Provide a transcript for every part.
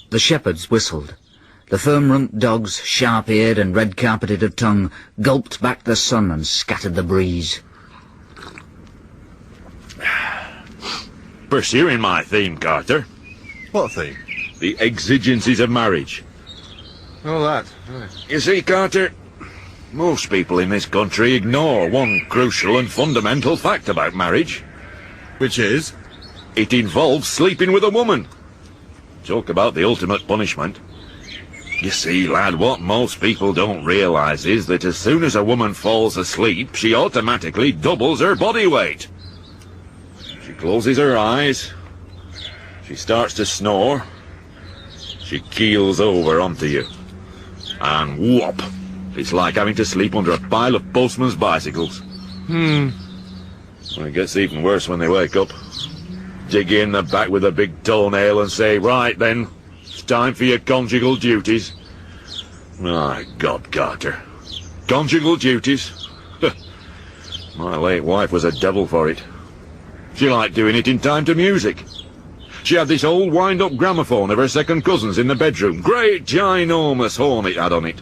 The shepherds whistled. The firm-rumped dogs, sharp-eared and red-carpeted of tongue, gulped back the sun and scattered the breeze. Pursuing my theme, Carter. What theme? The exigencies of marriage. Oh, that. Right. You see, Carter, most people in this country ignore one crucial and fundamental fact about marriage. Which is? It involves sleeping with a woman. Talk about the ultimate punishment. You see, lad, what most people don't realise is that as soon as a woman falls asleep, she automatically doubles her body weight. She closes her eyes, she starts to snore, she keels over onto you, and whoop! It's like having to sleep under a pile of postman's bicycles. And it gets even worse when they wake up. Dig you in the back with a big toenail and say, right then, it's time for your conjugal duties. My God, Carter. Conjugal duties? My late wife was a devil for it. She liked doing it in time to music. She had this old wind-up gramophone of her second cousin's in the bedroom. Great ginormous horn it had on it.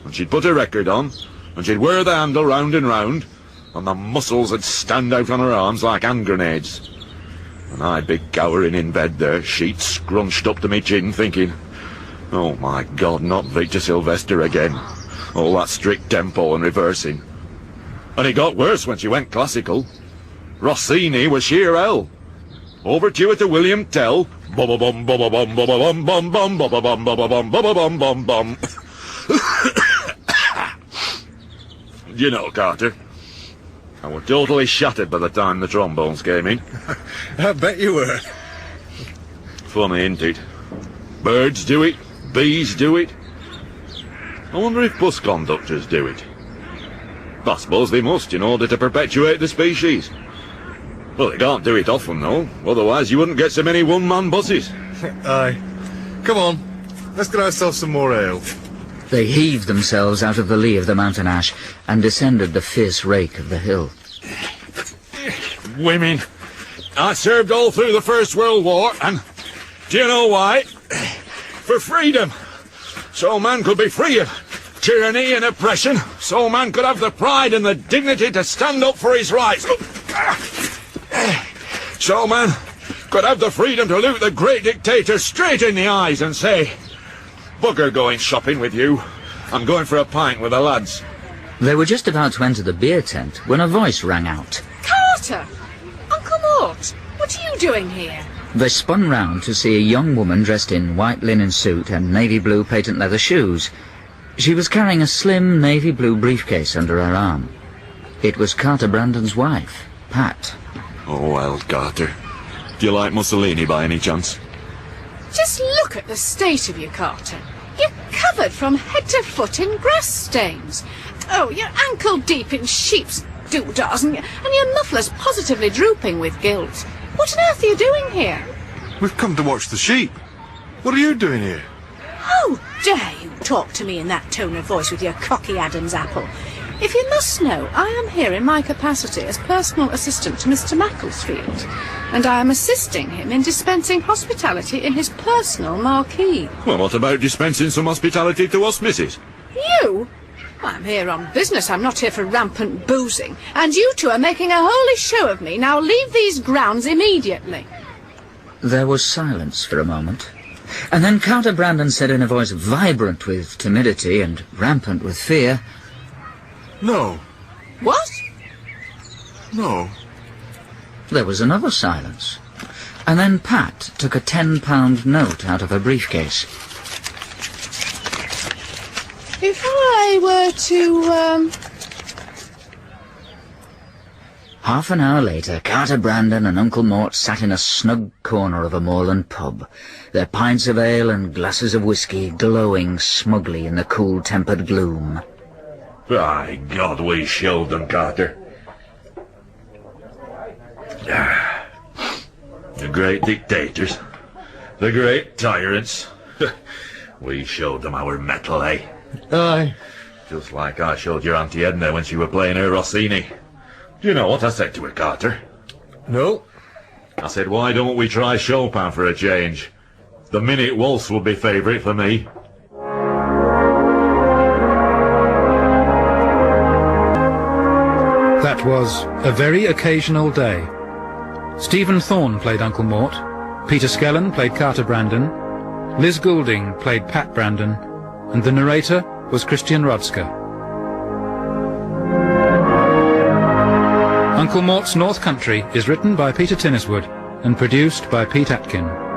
And she'd put a record on, and she'd whir the handle round and round, and the muscles would stand out on her arms like hand grenades. And I'd be cowering in bed there, sheets scrunched up to me chin, thinking, oh my God, not Victor Sylvester again. All that strict tempo and reversing. And it got worse when she went classical. Rossini was sheer hell. Overture to William Tell. Bum bum bum bum bum bum bum bum bum bum bum bum bum bum bum. You know, Carter, I was totally shattered by the time the trombones came in. I bet you were. Funny, ain't it? Birds do it, bees do it. I wonder if bus conductors do it. I suppose they must in order to perpetuate the species. Well, they can't do it often, though, otherwise you wouldn't get so many one-man buses. Aye. Come on, let's get ourselves some more ale. They heaved themselves out of the lee of the mountain ash and descended the fierce rake of the hill. Women. I served all through the First World War, and do you know why? For freedom. So man could be free of tyranny and oppression. So man could have the pride and the dignity to stand up for his rights. So man could have the freedom to look the great dictator straight in the eyes and say, bugger going shopping with you. I'm going for a pint with the lads. They were just about to enter the beer tent when a voice rang out. Carter! Uncle Mort! What are you doing here? They spun round to see a young woman dressed in white linen suit and navy blue patent leather shoes. She was carrying a slim navy blue briefcase under her arm. It was Carter Brandon's wife, Pat. Oh, well, Carter. Do you like Mussolini by any chance? Just look at the state of you, Carter. You're covered from head to foot in grass stains. Oh, you're ankle-deep in sheep's doodahs, and your muffler's positively drooping with guilt. What on earth are you doing here? We've come to watch the sheep. What are you doing here? How dare you talk to me in that tone of voice with your cocky Adam's apple? If you must know, I am here in my capacity as personal assistant to Mr. Macclesfield, and I am assisting him in dispensing hospitality in his personal marquee. Well, what about dispensing some hospitality to us, missus? You? I'm here on business. I'm not here for rampant boozing. And you two are making a holy show of me. Now leave these grounds immediately. There was silence for a moment, and then Carter Brandon said in a voice vibrant with timidity and rampant with fear, No. What? No. There was another silence, and then Pat took a £10 note out of her briefcase. If I were to, Half an hour later, Carter Brandon and Uncle Mort sat in a snug corner of a moorland pub, their pints of ale and glasses of whiskey glowing smugly in the cool-tempered gloom. By God, we showed them, Carter. The great dictators, the great tyrants. We showed them our mettle, eh? Aye. Just like I showed your Auntie Edna when she were playing her Rossini. Do you know what I said to her, Carter? No. I said, why don't we try Chopin for a change? The minute waltz would be favourite for me. That was A Very Occasional Day. Stephen Thorne played Uncle Mort, Peter Skellen played Carter Brandon, Liz Goulding played Pat Brandon, and the narrator was Christian Rodska. Uncle Mort's North Country is written by Peter Tinniswood and produced by Pete Atkin.